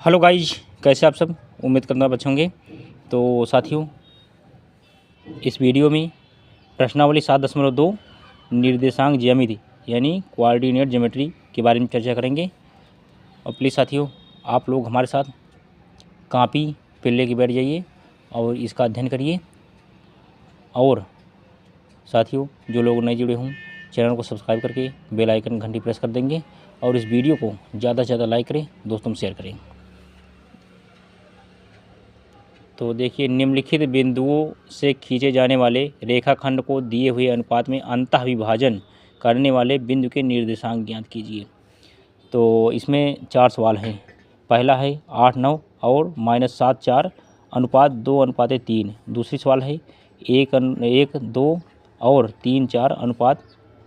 Hello guys, कैसे आप सब। उम्मीद करना आप अच्छे होंगे। तो साथियों, इस वीडियो में प्रश्नावली 7.2 निर्देशांक ज्यामिति यानी कोऑर्डिनेट ज्योमेट्री के बारे में चर्चा करेंगे। और प्लीज़ साथियों, आप लोग हमारे साथ कॉपी पेन लेके बैठ जाइए और इसका अध्ययन करिए। और साथियों, जो लोग नए जुड़े हों, चैनल को सब्सक्राइब करके बेल आइकन घंटी प्रेस कर देंगे और इस वीडियो को ज़्यादा से ज़्यादा लाइक करें, दोस्तों में शेयर करें। तो देखिए, निम्नलिखित बिंदुओं से खींचे जाने वाले रेखाखंड को दिए हुए अनुपात में अंतः विभाजन करने वाले बिंदु के निर्देशांक ज्ञात कीजिए। तो इसमें 4 सवाल हैं। पहला है 8, 9 और -7, 4 अनुपात 2:3। दूसरी सवाल है 1, 2 और 3, 4 अनुपात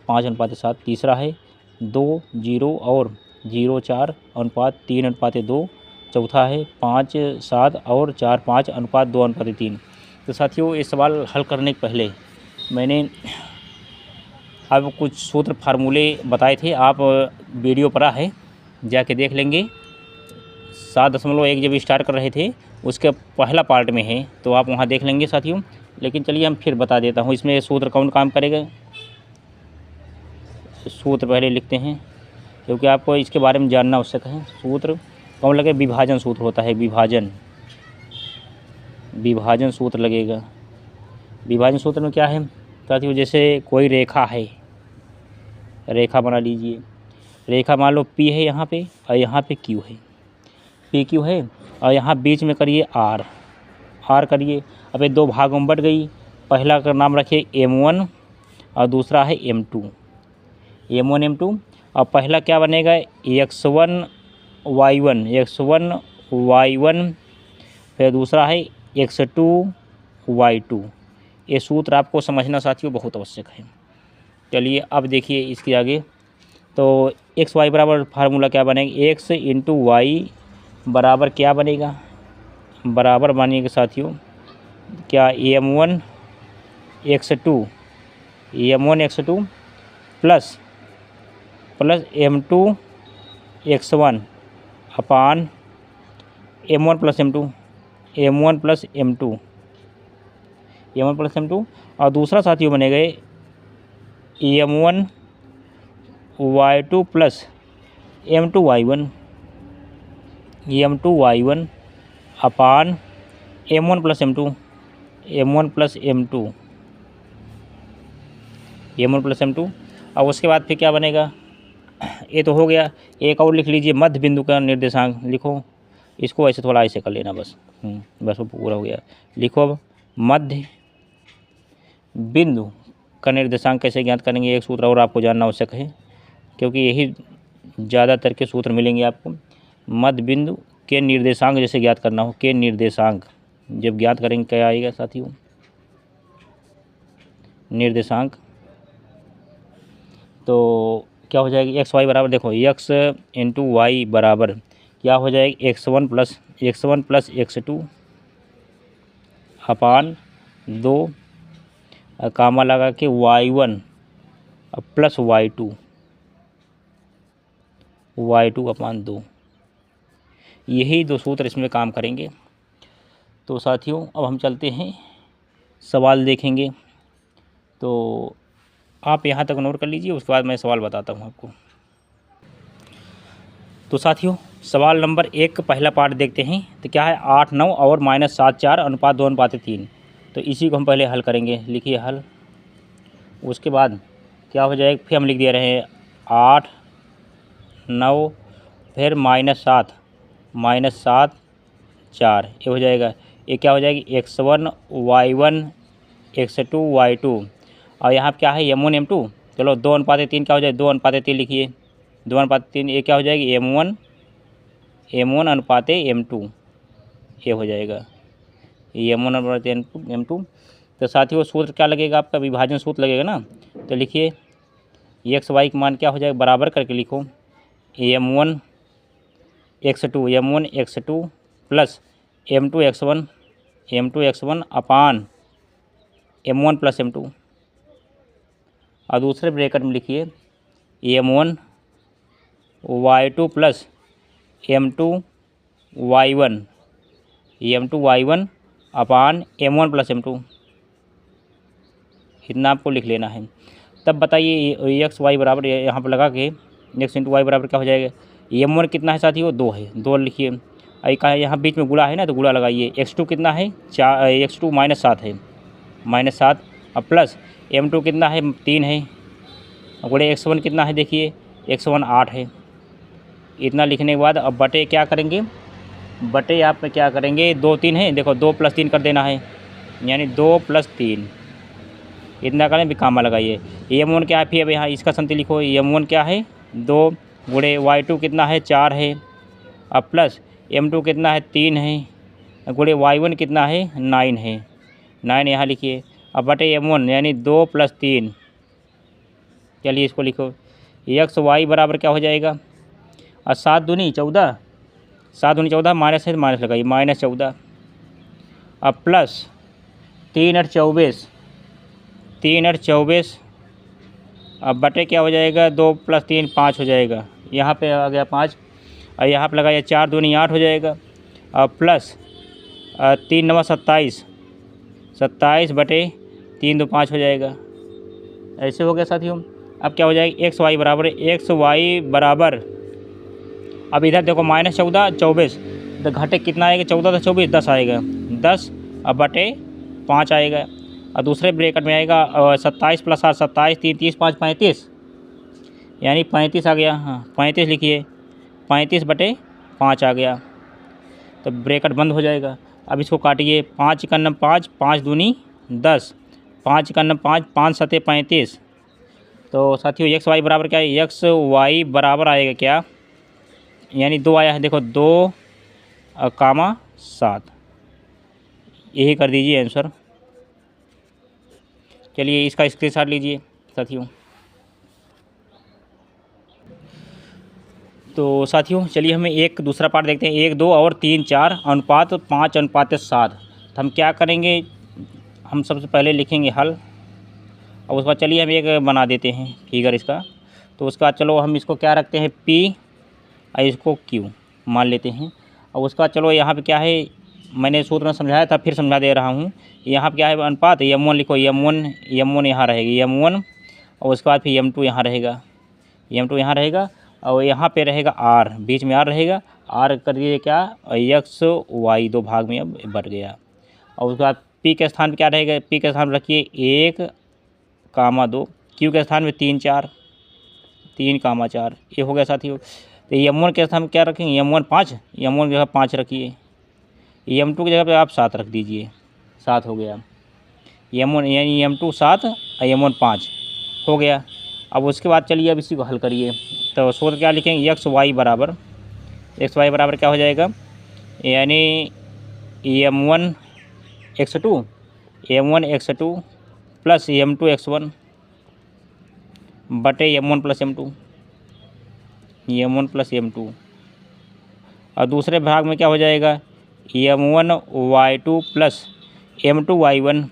5:7। तीसरा है 2, 0 और 0, 4 अनुपात 3:2। चौथा है 5, 7 और 4, 5 अनुपात 2:3। तो साथियों, ये सवाल हल करने के पहले मैंने अब कुछ सूत्र फार्मूले बताए थे। आप वीडियो पड़ा है, जाके देख लेंगे। 7.1 जब स्टार्ट कर रहे थे उसके पहला पार्ट में है, तो आप वहाँ देख लेंगे साथियों। लेकिन चलिए हम फिर बता देता हूँ, इसमें सूत्र कौन काम करेगा। सूत्र पहले लिखते हैं क्योंकि आपको इसके बारे में जानना आवश्यक है। सूत्र कौन लगे? विभाजन सूत्र होता है। विभाजन सूत्र लगेगा। विभाजन सूत्र में क्या है साथियों, जैसे कोई रेखा है, रेखा बना लीजिए। रेखा मान लो P है यहाँ पे और यहाँ पे Q है, PQ है और यहाँ बीच में करिए R करिए। अब ये दो भागों में बट गई। पहला का नाम रखिए M1 और दूसरा है M2। M1 M2 और पहला क्या बनेगा? X1 Y1 फिर दूसरा है X2 Y2। ये सूत्र आपको समझना साथियों बहुत आवश्यक है। चलिए अब देखिए इसके आगे। तो एक्स वाई बराबर फार्मूला क्या बनेगा? एक्स इंटू वाई बराबर क्या बनेगा? बराबर बनेगा साथियों क्या? M1 X2 plus M2 X1 अपान M1 प्लस M2 और दूसरा साथियों बनेगा M1 Y2 plus M2 Y1 अपान M1 प्लस M2। और उसके बाद फिर क्या बनेगा? ये तो हो गया। एक और लिख लीजिए, मध्य बिंदु का निर्देशांक लिखो। इसको ऐसे थोड़ा ऐसे कर लेना बस। बस वो पूरा हो गया। लिखो अब मध्य बिंदु का निर्देशांक कैसे ज्ञात करेंगे। एक सूत्र और आपको जानना आवश्यक है क्योंकि यही ज़्यादातर के सूत्र मिलेंगे आपको। मध्य बिंदु के निर्देशांक जैसे ज्ञात करना हो, के निर्देशांक जब ज्ञात करेंगे क्या आएगा साथियों? निर्देशांक तो क्या हो जाएगी? एक्स वाई बराबर, देखो एक्स इंटू वाई बराबर क्या हो जाएगी? X1 प्लस X2 अपान 2 कामा लगा के Y1 प्लस Y2 अपान 2। यही दो सूत्र इसमें काम करेंगे। तो साथियों, अब हम चलते हैं सवाल देखेंगे। तो आप यहाँ तक नोट कर लीजिए, उसके बाद मैं सवाल बताता हूँ आपको। तो साथियों, सवाल नंबर 1 का पहला पार्ट देखते हैं। तो क्या है? 8, 9 और -7, 4 अनुपात 2:3। तो इसी को हम पहले हल करेंगे। लिखिए हल। उसके बाद क्या हो जाएगा? फिर हम लिख दे रहे हैं 8, 9 फिर -7, 4 ये हो जाएगा। ये क्या हो जाएगी? X1 Y1 X2 Y2 और यहाँ क्या है? M1 M2। चलो 2:3 क्या हो जाएगा? 2:3 लिखिए। 2:3 ये क्या हो जाएगी? M1 अनुपात M2 ये हो जाएगा। M1 अनुपात M2। तो साथियों, सूत्र क्या लगेगा आपका? विभाजन सूत्र लगेगा ना। तो लिखिए एक्स वाई का मान क्या हो जाएगा? बराबर करके लिखो M1 X2 plus M2 X1 अपान M1 प्लस M2 और दूसरे ब्रैकेट में लिखिए M1 Y2 plus M2 y1 m2 y1 अपान m1 प्लस m2, इतना आपको लिख लेना है। तब बताइए एक्स वाई बराबर यहाँ पर लगा के एक्स इंटू वाई बराबर क्या हो जाएगा। m1 कितना है साथियों, 2 है, 2 लिखिए। अभी कहा यहाँ बीच में गुणा है ना, तो गुणा लगाइए। x2 कितना है, 4, x2 -7 है, -7, अब प्लस m2 कितना है, 3 है, गुणे x1 कितना है, देखिए x1 8 है। इतना लिखने के बाद अब बटे क्या करेंगे, बटे आप में क्या करेंगे, 2 3 है, देखो 2 + 3 कर देना है, यानी 2 + 3 इतना करें, भी कामा लगाइए। m1 क्या है, फिर अब यहाँ इसका संति लिखो, m1 क्या है 2, गुणे y2 कितना है 4 है, अब प्लस m2 कितना है 3 है, गुणे y1 कितना है 9 है, 9 यहाँ लिखिए। अब बटे m1 यानी 2 + 3, चलिए इसको लिखो, एक्स वाई बराबर क्या हो जाएगा, और 7 दूनी 14, 7 दूनी 14, माइनस है तो माइनस लगाइए, -14, अब प्लस 3 8 24, 3 8 24, अब बटे क्या हो जाएगा, 2 + 3 5 हो जाएगा, यहाँ पे आ गया 5, और यहाँ पे लगाइए 4 दूनी 8 हो जाएगा, अब प्लस 3 9 27, 27 बटे 3 2 5 हो जाएगा। ऐसे हो गया साथियों। अब क्या हो जाएगा, एक्स वाई बराबर, एक्स वाई बराबर, अब इधर देखो -14 24, तो घटे कितना आएगा, 14 तो 24 10 आएगा, 10, अब बटे 5 आएगा, और दूसरे ब्रैकेट में आएगा 27 + 8 27, 3 30 5 35, यानी 35 आ गया। हाँ 35 लिखिए, 35 बटे 5 आ गया, तो ब्रैकेट बंद हो जाएगा। अब इसको काटिए, 5 × 9 5, 5 दूनी 10, 5 × 9 5, 5 7 35, तो साथियों एक्स वाई बराबर क्या है, एक्स वाई बराबर आएगा क्या, यानी 2 आया है, देखो 2, 7, यही कर दीजिए आंसर। चलिए इसका स्क्रीनशॉट लीजिए साथियों। तो साथियों चलिए हमें एक दूसरा पार्ट देखते हैं, 1 2 और 3 4 अनुपात 5 अनुपात 7। तो हम क्या करेंगे, हम सबसे पहले लिखेंगे हल, और उसके बाद चलिए हम एक बना देते हैं फिगर इसका। तो उसका चलो हम इसको क्या रखते हैं, P और इसको Q मान लेते हैं। और उसका चलो यहाँ पे क्या है, मैंने सूत्र में समझाया था, फिर समझा दे रहा हूँ। यहाँ पे क्या है, अनुपात m1 लिखो, m1 यहाँ रहेगी m1, और उसके बाद फिर m2 यहाँ रहेगा, m2 यहाँ रहेगा, और यहाँ पे रहेगा r, बीच में r रहेगा, r कर दिए क्या, x y 2 भाग में अब बढ़ गया। और उसके बाद P के स्थान पे क्या रहेगा, P के स्थान पर रखिए 1, 2, Q के स्थान में 3 4, 3, 4, ये हो गया साथियों। तो m1 के स्थान में क्या रखेंगे, m1 5, m1 की जगह 5 रखिए, m2 की जगह पे आप 7 रख दीजिए, 7 हो गया, m1 यानी m2 7 और m1 5 हो गया। अब उसके बाद चलिए अब इसी को हल करिए। तो सूत्र क्या लिखेंगे, एक्स वाई बराबर क्या हो जाएगा, यानी m1 x2 plus m2 x1 बटे m1 प्लस m2, और दूसरे भाग में क्या हो जाएगा, m1 y2 plus m2 y1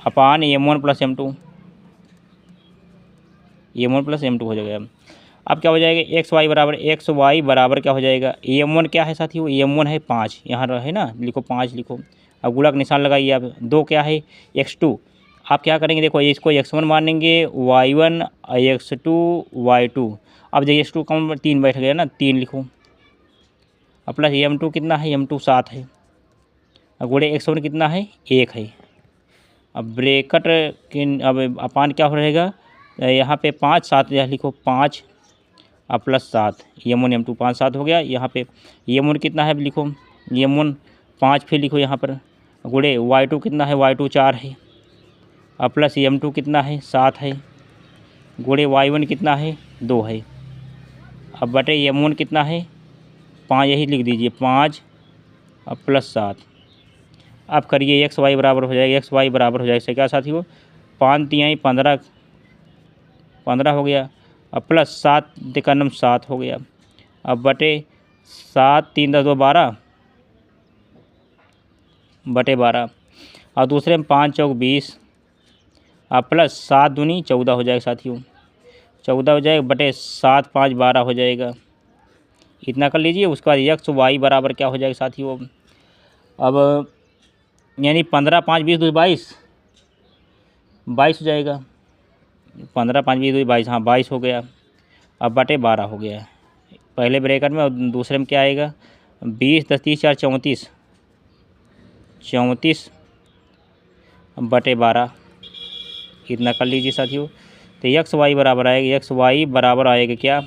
अपान m1 प्लस m2 हो जाएगा। अब क्या हो जाएगा, एक्स वाई बराबर क्या हो जाएगा, m1 क्या है साथियों, m1 है 5, यहाँ रहे ना, लिखो 5 लिखो, अब गुणा का निशान लगाइए। अब 2 क्या है, x2, आप क्या करेंगे, देखो इसको x1 मानेंगे, y1 x2 y2, अब जब x2 कम 3 बैठ गया ना, 3 लिखो, अब प्लस m2 कितना है, m2 7 है, अब गुणे x1 कितना है 1 है। अब ब्रैकेट के अब अपान क्या हो रहेगा, यहाँ पे 5 7 यह लिखो 5, अब प्लस 7, m1 m2 5 7 हो गया। यहाँ पे m1 कितना है, लिखो m1 5 फिर लिखो यहाँ पर, गुणे y2 कितना है, y2 4 है, अब प्लस m2 कितना है 7 है, गुणे y1 कितना है 2 है, अब बटे m1 कितना है 5, यही लिख दीजिए 5, अब प्लस 7। अब करिए एक्स वाई बराबर हो जाएगा, इससे क्या साथियों, 5 3 15 हो गया, अब प्लस 7 तिकनम 7 हो गया, अब बटे 7 3 10 2 12 बटे 12, और दूसरे में 5 चौक 20, अब प्लस 7 दूनी 14 हो जाएगा साथियों, 14 हो जाएगा, बटे 7 5 12 हो जाएगा। इतना कर लीजिए। उसके बाद यक्स वाई बराबर क्या हो जाएगा साथियों, अब यानी 15 5 20 2 22 22 हो जाएगा। 15 5 20 2 22, हाँ 22 हो गया। अब बटे 12 हो गया पहले ब्रैकेट में, और दूसरे में क्या आएगा 20 10 30 4 34 34 बटे 12, इतना कर लीजिए साथियों। तो यक्स वाई बराबर आएगा, यक्स वाई बराबर आएगा क्या,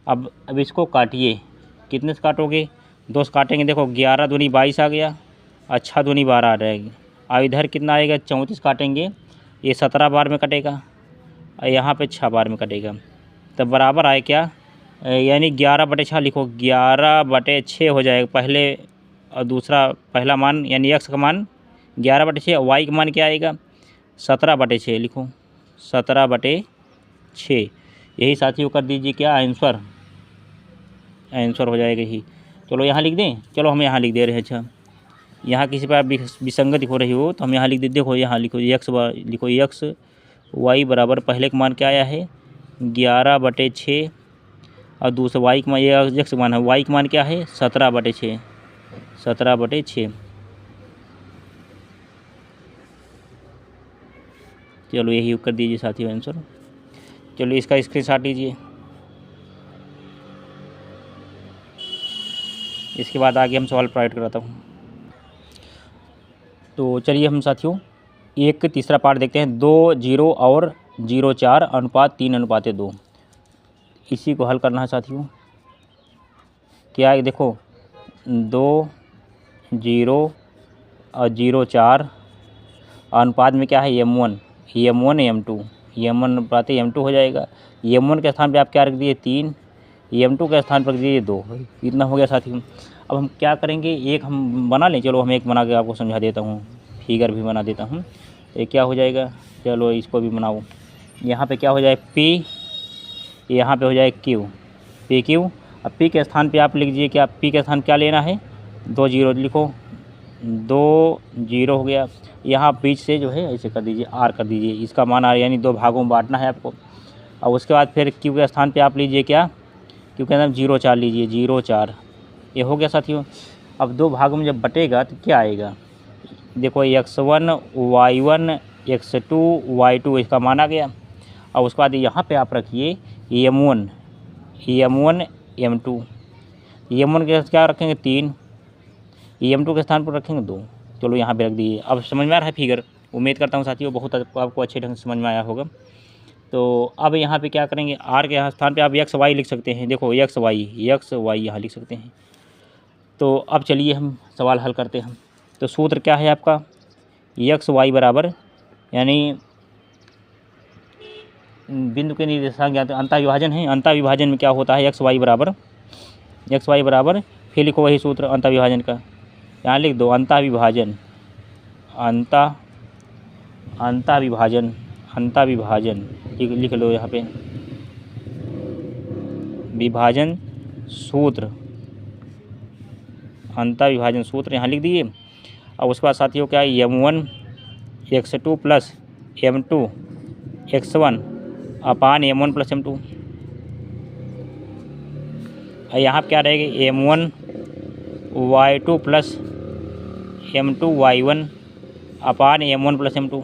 अब इसको काटिए। कितने से काटोगे, 2 से काटेंगे। देखो 11 दूनी 22 आ गया, अच्छा दूनी 12 आ जाएगी। अब इधर कितना आएगा 34 काटेंगे, ये 17 बार में कटेगा और यहाँ पे 6 बार में कटेगा। तब बराबर आए क्या, यानी 11/6 लिखो, 11/6 हो जाएगा पहले और दूसरा पहला मान, यानी एक्स का मान 11/6, वाई का मान क्या आएगा 17/6 लिखो, 17/6। यही साथियों कर दीजिए क्या आंसर, आंसर हो जाएगा ही। चलो यहाँ लिख दें, चलो हम यहाँ लिख दे रहे हैं। अच्छा यहाँ किसी पर विसंगति हो रही हो तो हम यहाँ लिख दे, देखो यहाँ लिखो लिखो यक्स वाई बराबर पहले का मान क्या आया है 11/6 और दूसरा वाई का मान, ये यक्स का मान है, वाई का मान क्या है 17/6, 17/6। चलो यही कर दीजिए साथियों आंसर। चलो इसका स्क्रीनशॉट लीजिए। इसके बाद आगे हम सवाल प्रोवाइड कराता हूँ। तो चलिए हम साथियों एक तीसरा पार्ट देखते हैं। 2 0 और 0 4 अनुपात 3:2, इसी को हल करना है साथियों। क्या है देखो 2 0 और 0 4 अनुपात में क्या है M1 M2, M1 अनुपात M2 हो जाएगा। M1 के स्थान पे आप क्या रख दिए 3, M2 के स्थान पर रख दीजिए 2, इतना हो गया साथियों। अब हम क्या करेंगे, एक हम बना लें, चलो हम एक बना के आपको समझा देता हूँ, फिगर भी बना देता हूँ। ये क्या हो जाएगा, चलो इसको भी बनाओ। यहाँ पे क्या हो जाए P, यहाँ पे हो जाए Q, PQ। अब P के स्थान पे आप लिख दीजिए क्या, P के स्थान क्या लेना है 2 0 लिखो, 2 0 हो गया। यहाँ बीच से जो है ऐसे कर दीजिए R कर दीजिए, इसका मान R, यानी 2 भागों में बांटना है आपको। और उसके बाद फिर Q के स्थान पे आप लीजिए क्या, Q के अंदर 0 4 लीजिए, 0 4, ये हो गया साथियों। अब 2 भागों में जब बटेगा तो क्या आएगा, देखो x1 y1 x2 y2, इसका मान आ गया। और उसके बाद यहाँ पे आप रखिए M1 M2, M1 के क्या रखेंगे 3, M2 के स्थान पर रखेंगे 2। चलो यहाँ पे रख दीजिए। अब समझ में आ रहा है फिगर, उम्मीद करता हूँ साथियों बहुत आपको अच्छे ढंग से समझ में आया होगा। तो अब यहाँ पे क्या करेंगे, R के स्थान पे आप एक्स वाई लिख सकते हैं, देखो एक्स वाई यहाँ लिख सकते हैं। तो अब चलिए हम सवाल हल करते हैं। तो सूत्र क्या है आपका, एक्स वाई बराबर, यानी बिंदु के निर्देशांक ज्ञात, अंतः विभाजन है। अंतः विभाजन में क्या होता है, एक्स वाई बराबर, फिर लिखो वही सूत्र अंतः विभाजन का, यहाँ लिख दो अंतः विभाजन, अंतः विभाजन लिख लो यहाँ पे, विभाजन सूत्र, अंतः विभाजन सूत्र यहाँ लिख दीजिए। और उसके बाद साथियों क्या है M1 x2 plus M2 x1 अपान M1 प्लस M2। और यहाँ क्या रहेगा M1 y2 plus M2 y1 अपान M1 प्लस M2।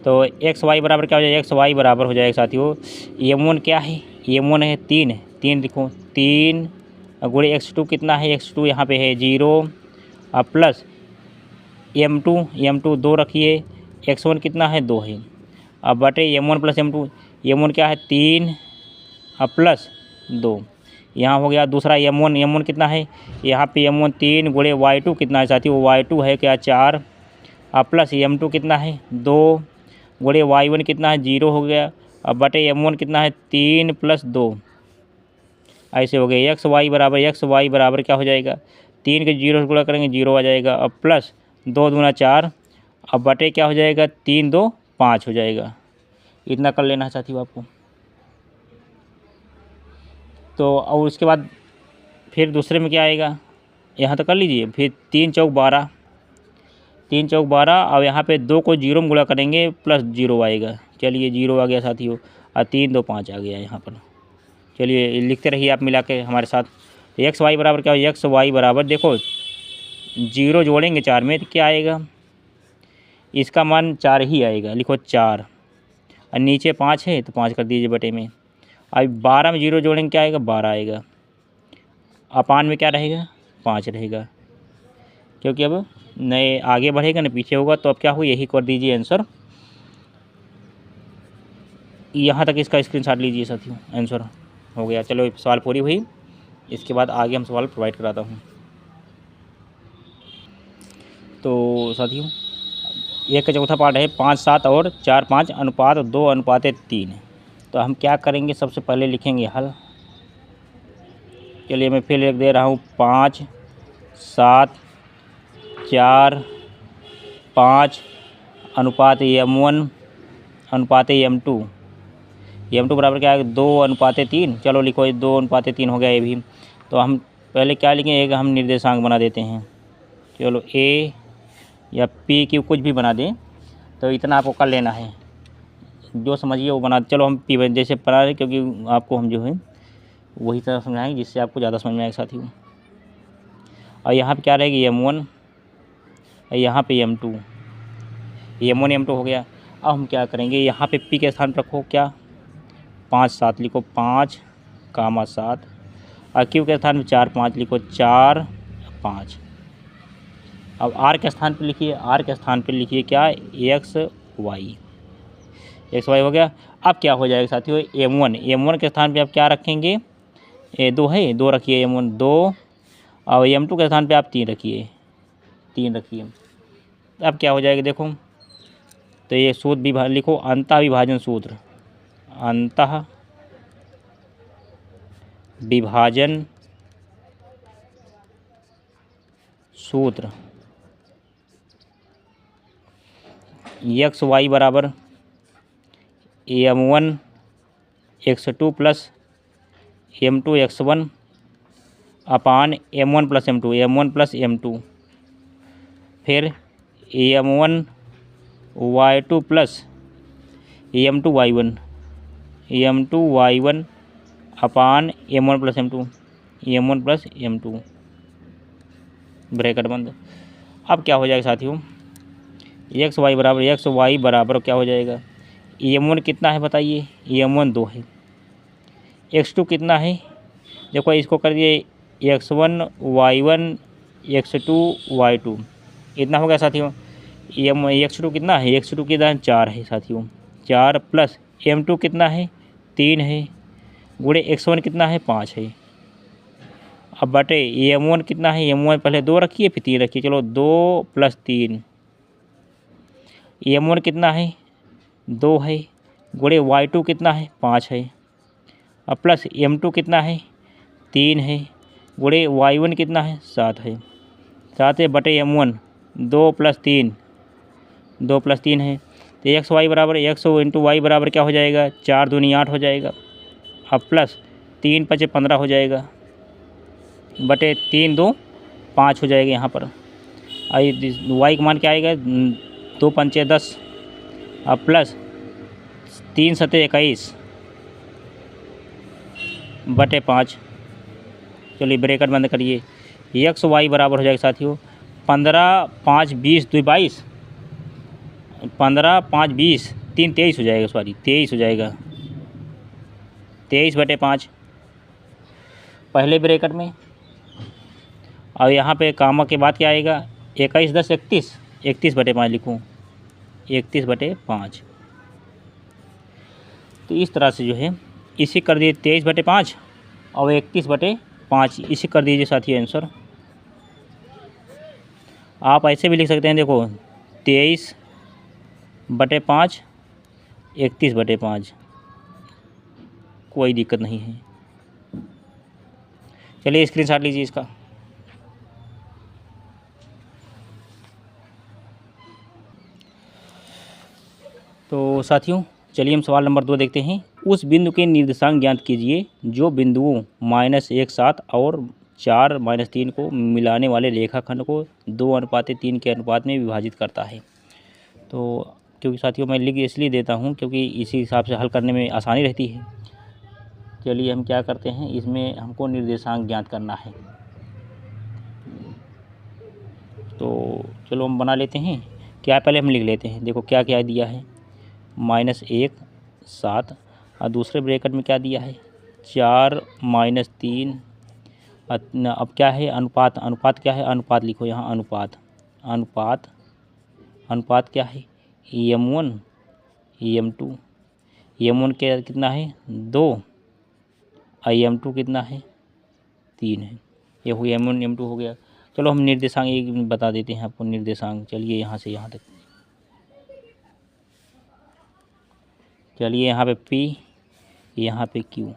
तो एक्स वाई बराबर क्या हो जाएगा, एक्स वाई बराबर हो जाएगा साथियों, M1 क्या है, M1 है 3 लिखो, 3 गुणे x2 कितना है, x2 यहाँ पे है 0 प्लस M2 2 रखिए, x1 कितना है 2 है, अब बटे M1 प्लस M2 क्या है 3 प्लस 2, यहाँ हो गया। दूसरा M1 कितना है, यहाँ पे M1 3 गुणे y2 कितना है साथियों, y2 है क्या 4 प्लस M2 कितना है 2 गुणे y1 कितना है 0 हो गया, अब बटे M1 कितना है 3 प्लस 2, ऐसे हो गया। एक्स वाई बराबर क्या हो जाएगा, 3 के 0 से गुणा करेंगे 0 आ जाएगा, अब प्लस 2 दूना 4, अब बटे क्या हो जाएगा 3 2 5 हो जाएगा। इतना कर लेना है साथियों आपको। तो और उसके बाद फिर दूसरे में क्या आएगा, यहाँ तो कर लीजिए, फिर 3 चौक 12 और यहाँ पे 2 को 0 में गुणा करेंगे प्लस 0 आएगा, चलिए 0 आ गया साथियों, और 3 2 5 आ गया यहाँ पर। चलिए लिखते रहिए आप मिला के हमारे साथ। एक्स वाई बराबर क्या हो, एक्स वाई बराबर देखो 0 जोड़ेंगे 4 में तो क्या आएगा, इसका मान 4 ही आएगा, लिखो 4 और नीचे 5 है तो 5 कर दीजिए बटे में। अब 12 में 0 जोड़ेंगे क्या आएगा, 12 आएगा। अपान में क्या रहेगा, 5 रहेगा, क्योंकि अब नए आगे बढ़ेगा ना पीछे होगा, तो अब क्या हो, यही कर दीजिए आंसर। यहाँ तक इसका स्क्रीनशॉट लीजिए साथियों, आंसर हो गया। चलो सवाल पूरी हुई, इसके बाद आगे हम सवाल प्रोवाइड कराता हूँ। तो साथियों एक का चौथा पार्ट है 5 7 और 4 5 अनुपात 2 अनुपात 3। तो हम क्या करेंगे, सबसे पहले लिखेंगे हल। चलिए मैं फिर लिख दे रहा हूँ 5 7 4 5 अनुपात m1 अनुपात m2। m2 बराबर क्या है, 2 अनुपात 3। चलो लिखो 2 अनुपात 3 हो गया ये भी। तो हम पहले क्या लिखेंगे, एक हम निर्देशांक बना देते हैं। चलो a या p की कुछ भी बना दें, तो इतना आपको कर लेना है, जो समझिए वो बना। चलो हम p जैसे बना रहे, क्योंकि आपको हम जो है वही तरह समझाएंगे जिससे आपको ज़्यादा समझ में आएगा साथियों। और यहाँ पे क्या रहेगी, m1 और यहाँ पे m2, m1 m2 हो गया। अब हम क्या करेंगे, यहाँ पे p के स्थान पर रखो क्या, 5 7 लिखो 5 कामा 7, और q के स्थान पर 4 5 लिखो 4 5। अब r के स्थान पर लिखिए, r के स्थान पर लिखिए क्या, एक्स वाई हो गया। अब क्या हो जाएगा साथियों, m1 के स्थान पे आप क्या रखेंगे, 2 है, 2 रखिए m1 2, और m2 के स्थान पे आप 3 रखिए, 3 रखिए। अब क्या हो जाएगा देखो, तो ये सूत्र लिखो, अंतः विभाजन सूत्र, अंतः विभाजन सूत्र एक्स वाई बराबर m1 x2 plus m2 x1 अपान m1 प्लस m2 फिर m1 y2 plus m2 y1 अपान m1 प्लस m2 ब्रैकेट बंद। अब क्या हो जाएगा साथियों, एक्स वाई बराबर क्या हो जाएगा, m1 कितना है बताइए, m1 2 है, x2 कितना है, देखो इसको कर दिए x1 y1 x2 y2, इतना हो गया साथियों। x2 कितना है, x2 की दान 4 है साथियों, 4 प्लस m2 कितना है, 3 है, गुणे x1 कितना है, 5 है। अब बटे m1 कितना है, m1 पहले 2 रखिए फिर 3 रखिए, चलो 2 प्लस 3, m1 कितना है, 2 है, गुणे y2 कितना है, 5 है, अब प्लस m2 कितना है, 3 है, गुणे y1 कितना है, 7 है, 7 है बटे m1 2 प्लस 3 है। तो एक्स वाई बराबर एक्स इंटू वाई बराबर क्या हो जाएगा, 4 दूनी 8 हो जाएगा, अब प्लस 3 5 15 हो जाएगा, बटे 3 2 5 हो जाएगा यहाँ पर। वाई का मान क्या आएगा, 2 5 10, अब प्लस 3 7 21 बटे 5। चलिए ब्रैकेट बंद करिए, एक्स वाई बराबर हो जाएगा साथियों 15 5 20 2 22, 15 5 20 3 23 हो जाएगा, 23 हो जाएगा, 23 बटे 5 पहले ब्रैकेट में। और यहाँ पे कामा के बाद क्या आएगा, 21 10 31, 31 बटे 5 लिखूँ, 31 बटे 5। तो इस तरह से जो है इसी कर दिए 23 बटे 5 और 31 बटे 5, इसी कर दीजिए साथी आंसर। आप ऐसे भी लिख सकते हैं, देखो 23 बटे 5 31 बटे 5, कोई दिक्कत नहीं है। चलिए स्क्रीनशॉट लीजिए इसका। तो साथियों चलिए हम सवाल नंबर 2 देखते हैं। उस बिंदु के निर्देशांक ज्ञात कीजिए जो बिंदुओं -1 7 और 4 -3 को मिलाने वाले रेखाखंड को 2:3 के अनुपात में विभाजित करता है। तो क्योंकि साथियों मैं लिख इसलिए देता हूँ क्योंकि इसी हिसाब से हल करने में आसानी रहती है। के लिए हम क्या करते हैं, इसमें हमको निर्देशांक ज्ञात करना है। तो चलो हम बना लेते हैं। क्या पहले हम लिख लेते हैं, देखो क्या क्या दिया है, -1 7 और दूसरे ब्रैकेट में क्या दिया है 4 -3। अब क्या है अनुपात, अनुपात क्या है, अनुपात लिखो यहाँ, अनुपात अनुपात अनुपात क्या है m1 m2। m1 क्या कितना है 2 और m2 कितना है 3 है। ये हो m1 m2 हो गया। चलो हम निर्देशांक एक बता देते हैं आपको, निर्देशांक। चलिए यहाँ से यहाँ तक, चलिए यहाँ पे P, यहाँ पे Q।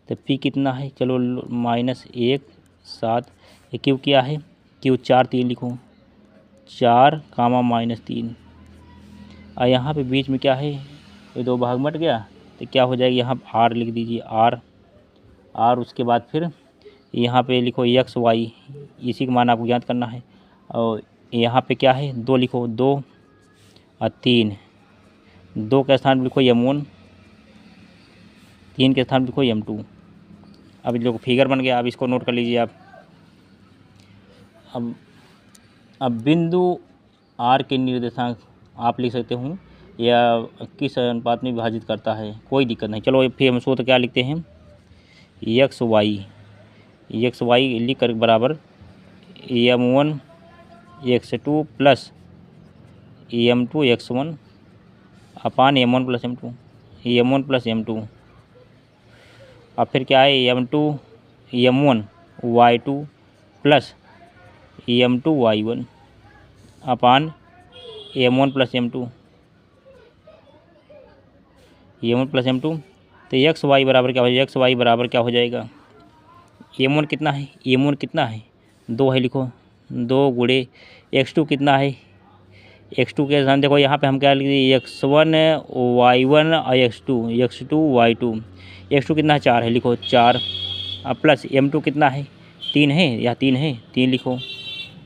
तो P कितना है, चलो -1 7, Q क्या है, Q 4 3 लिखो, 4 -3। और यहाँ पे बीच में क्या है, ये 2 भाग मट गया तो क्या हो जाएगा, यहाँ R लिख दीजिए, R। उसके बाद फिर यहाँ पे लिखो x y, इसी का मान आपको ज्ञात करना है। और यहाँ पे क्या है 2 लिखो, 2 और 3। 2 के स्थान पर लिखो m1, 3 के स्थान पर लिखो m2। अब जो फिगर बन गया, अब इसको नोट कर लीजिए आप। अब बिंदु R के निर्देशांक आप लिख सकते हो या किस अनुपात में विभाजित करता है, कोई दिक्कत नहीं। चलो फिर हम सूत्र क्या लिखते हैं, x y लिख कर बराबर m1 x2 plus m2 x1 अपान m1 प्लस m2 अब फिर क्या है m1 y2 plus m2 y1 अपान m1 प्लस m2 तो एक्स वाई बराबर क्या हो जाएगा, x y बराबर क्या हो जाएगा, m1 कितना है 2 है, लिखो 2 गुणे x2 कितना है, x2 के स्थान देखो यहाँ पे हम क्या लिख दिए x1 y1 और x2 y2। x2 कितना है 4 है, लिखो 4। अब प्लस m2 कितना है 3 है, या 3 है 3 लिखो।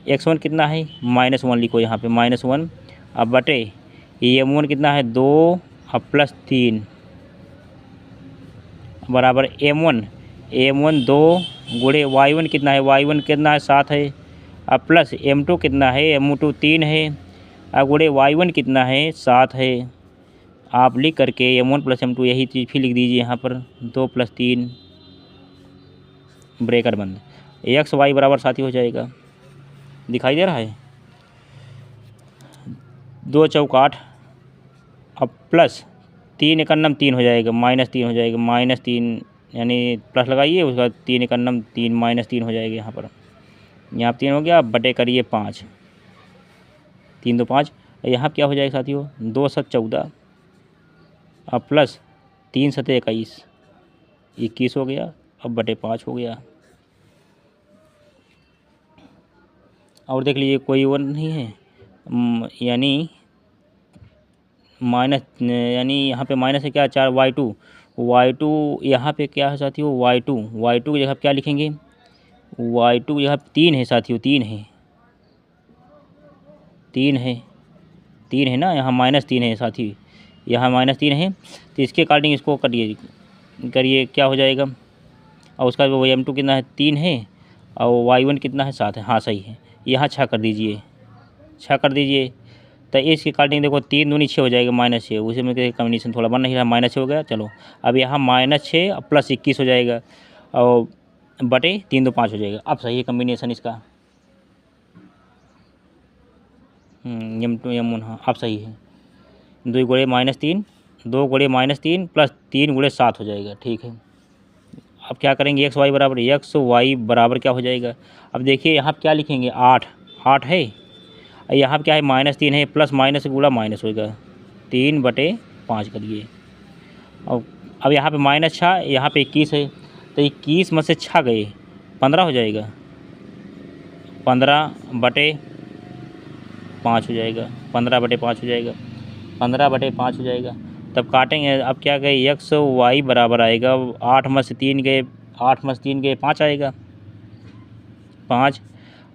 x1 कितना है -1 लिखो यहाँ पे -1। अब बटे m1 कितना है 2 और प्लस 3 बराबर m1 2 गुणे y1 कितना है, y1 कितना है 7 है। अब प्लस m2 कितना है, m2 3 है। अब गुणे y1 कितना है 7 है। आप लिख करके m1 प्लस m2 यही चीज़ फिर लिख दीजिए यहाँ पर, 2 + 3 ब्रेकर बंद, एक्स वाई बराबर 7 ही हो जाएगा। दिखाई दे रहा है, 2 चौक 8। अब प्लस 3 एकन्नम 3 हो जाएगा, -3 हो जाएगा, -3 यानी प्लस लगाइए, उसके बाद 3 एकन्नम 3 -3 हो जाएगा यहाँ पर 3 हो गया। बटे करिए 5, 3 2 5। यहाँ क्या हो जाएगा साथियों, 2 7 14 अब प्लस 3 7 21 हो गया। अब बटे 5 हो गया। और देख लीजिए कोई और नहीं है, यानी यहाँ पे माइनस है क्या 4 y2 यहाँ पे क्या है साथियों y2 की जगह क्या लिखेंगे, y2 की जगह 3 है साथियों, 3 है ना, यहाँ -3 है साथी, यहाँ -3 है। तो इसके अकॉर्डिंग इसको करिए क्या हो जाएगा। और उसका m2 कितना है 3 है और y1 कितना है 7 है, हाँ सही है। यहाँ 6 कर दीजिए, 6 कर दीजिए। तो इसके अकॉर्डिंग देखो 3 दूनी 6 हो जाएगा, -6। उसी में कम्बिनेशन थोड़ा बन नहीं रहा, -6 हो गया। चलो अब यहाँ -6 और प्लस 21 हो जाएगा और बटे 3 2 5 हो जाएगा। अब सही है कम्बिनेशन इसका, m2 m1, हाँ अब सही है। 2 गुणे -3 2 गुणे -3 प्लस 3 गुणे 7 हो जाएगा, ठीक है। अब क्या करेंगे, x y बराबर क्या हो जाएगा। अब देखिए यहाँ क्या लिखेंगे, 8 है, यहाँ क्या है -3 है, प्लस माइनस गुणा माइनस होगा, 3/5 करिए। अब यहाँ पे -6, यहाँ पे 21 है, तो 21 में से 6 गए 15 हो जाएगा, 15/5 हो जाएगा, 15/5 हो जाएगा, 15/5 हो जाएगा। तब काटेंगे, अब क्या गए x y बराबर आएगा 8 में से 3 गए 5 आएगा, 5।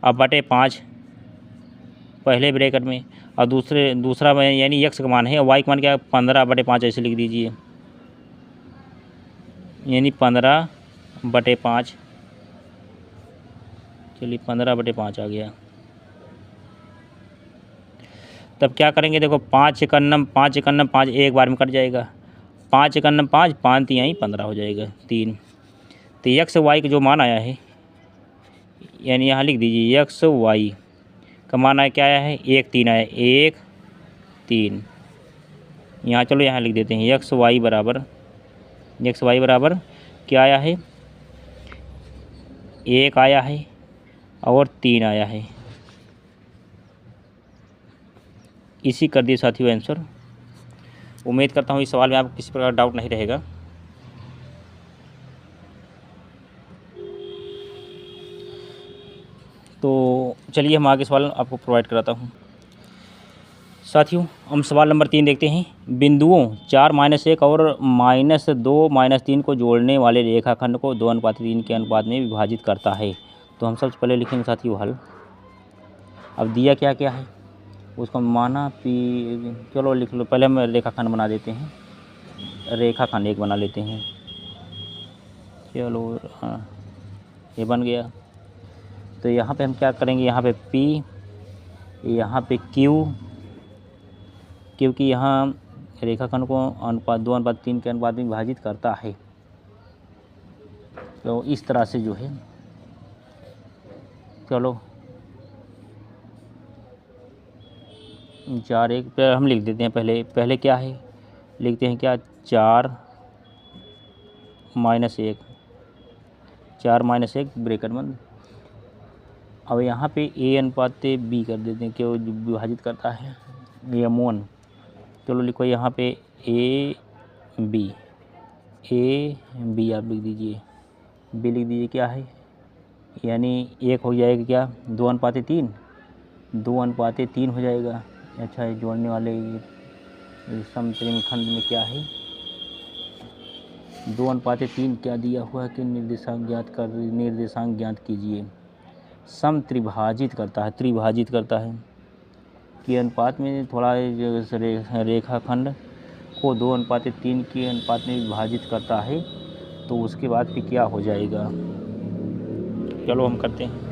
अब बटे 5 पहले ब्रैकेट में और दूसरा में, यानी x का मान है, y का मान क्या है 15/5 ऐसे लिख दीजिए। यानी 15/5। चलिए 15/5 आ गया। तब क्या करेंगे, देखो 5 एकन्नम 5 एकन्नम 5 एक बार में कट जाएगा। 5 एकन्नम 5 5 तिहाई 15 हो जाएगा 3। तो एक्स वाई का जो मान आया है, यानी यहाँ लिख दीजिए एक्स वाई का मान आया, क्या आया है 1 3 आया, 1 3। यहाँ चलो यहाँ लिख देते हैं एक्स वाई बराबर क्या आया है, 1 आया है और 3 आया है। इसी कर दिए साथियों आंसर। उम्मीद करता हूँ इस सवाल में आपको किसी प्रकार डाउट नहीं रहेगा। तो चलिए हम आगे सवाल आपको प्रोवाइड कराता हूँ। साथियों हम सवाल नंबर 3 देखते हैं। बिंदुओं 4 -1 और -2 -3 को जोड़ने वाले रेखाखंड को 2:3 के अनुपात में विभाजित करता है। तो हम सबसे पहले लिखेंगे साथियों हल। अब दिया क्या क्या है उसको माना पी, चलो लिख लो। पहले हम रेखाखंड बना देते हैं, रेखाखंड एक बना लेते हैं। चलो हाँ ये बन गया। तो यहाँ पे हम क्या करेंगे, यहाँ पे P, यहाँ पे Q, क्योंकि यहाँ रेखाखंड को 2:3 के अनुपात में विभाजित करता है। तो इस तरह से जो है, चलो 4 1 पे हम लिख देते हैं। पहले क्या है, लिखते हैं क्या 4 -1 ब्रैकेट बंद। अब यहाँ पे A अनुपात B कर देते हैं, क्यों विभाजित करता है M1। चलो लिखो यहाँ पे A B आप लिख दीजिए, B लिख दीजिए क्या है, यानी 1 हो जाएगा क्या 2:3 2:3 हो जाएगा। अच्छा ये जोड़ने वाले समतल खंड में क्या है 2:3 क्या दिया हुआ है कि निर्देशांक ज्ञात कीजिए। त्रिभाजित करता है के अनुपात में थोड़ा रेखाखंड को 2:3 के अनुपात में विभाजित करता है। तो उसके बाद फिर क्या हो जाएगा, चलो हम करते हैं।